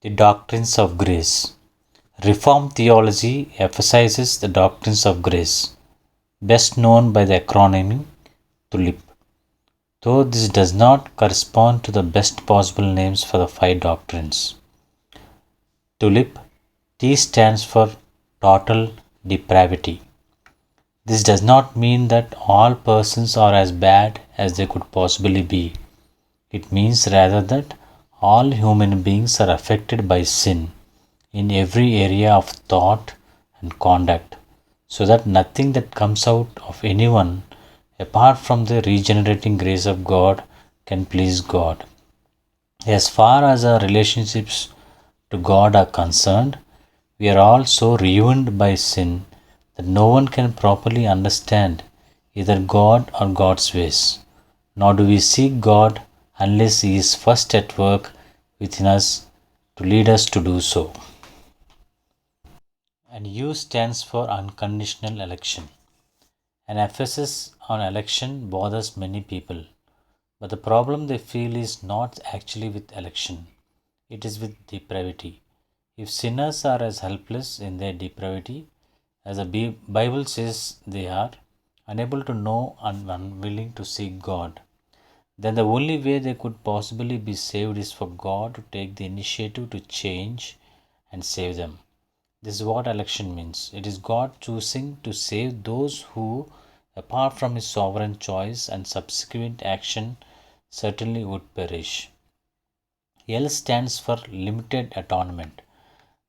The doctrines of grace. Reformed theology emphasizes the doctrines of grace, best known by the acronym Tulip. Though this does not correspond to the best possible names for the five doctrines. Tulip, T stands for total depravity. This does not mean that all persons are as bad as they could possibly be. It means rather that all human beings are affected by sin in every area of thought and conduct, so that nothing that comes out of anyone apart from the regenerating grace of God can please God. As far as our relationships to God are concerned, we are all so ruined by sin that no one can properly understand either God or God's ways, nor do we seek God unless He is first at work within us to lead us to do so. And U stands for unconditional election. An emphasis on election bothers many people, but the problem they feel is not actually with election, it is with depravity. If sinners are as helpless in their depravity as the Bible says they are, unable to know and unwilling to seek God, then the only way they could possibly be saved is for God to take the initiative to change and save them. This is what election means. It is God choosing to save those who, apart from His sovereign choice and subsequent action, certainly would perish. L stands for limited atonement.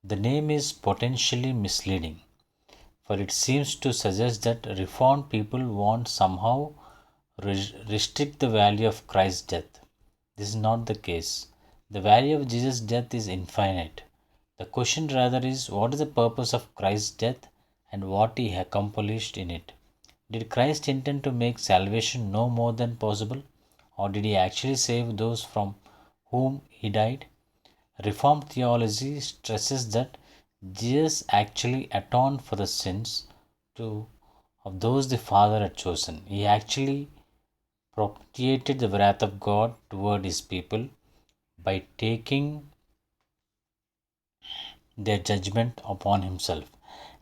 The name is potentially misleading, for it seems to suggest that reformed people want somehow restrict the value of Christ's death. This is not the case. The value of Jesus' death is infinite. The question rather is, what is the purpose of Christ's death and what He accomplished in it? Did Christ intend to make salvation no more than possible, or did He actually save those from whom He died? Reformed theology stresses that Jesus actually atoned for the sins to, of those the Father had chosen. He actually propitiated the wrath of God toward His people by taking their judgment upon Himself,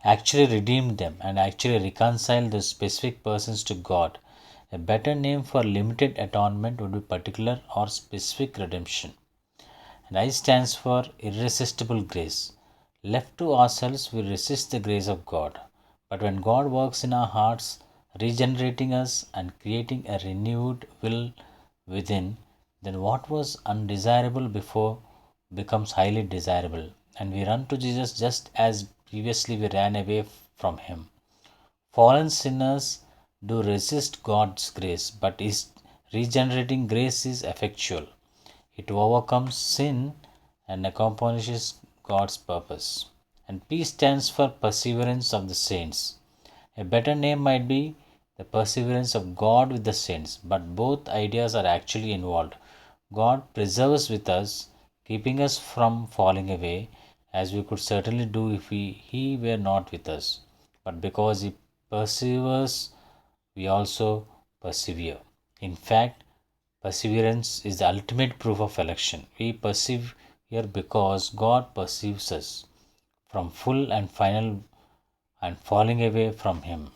actually redeemed them, and actually reconciled the specific persons to God. A better name for limited atonement would be particular or specific redemption. And I stands for irresistible grace. Left to ourselves, we resist the grace of God. But when God works in our hearts, regenerating us and creating a renewed will within, then what was undesirable before becomes highly desirable. And we run to Jesus just as previously we ran away from Him. Fallen sinners do resist God's grace, but His regenerating grace is effectual. It overcomes sin and accomplishes God's purpose. And P stands for perseverance of the saints. A better name might be the perseverance of God with the saints, but both ideas are actually involved. God preserves with us, keeping us from falling away, as we could certainly do if He were not with us. But because He perseveres, we also persevere. In fact, perseverance is the ultimate proof of election. We persevere because God perceives us from full and final and falling away from Him.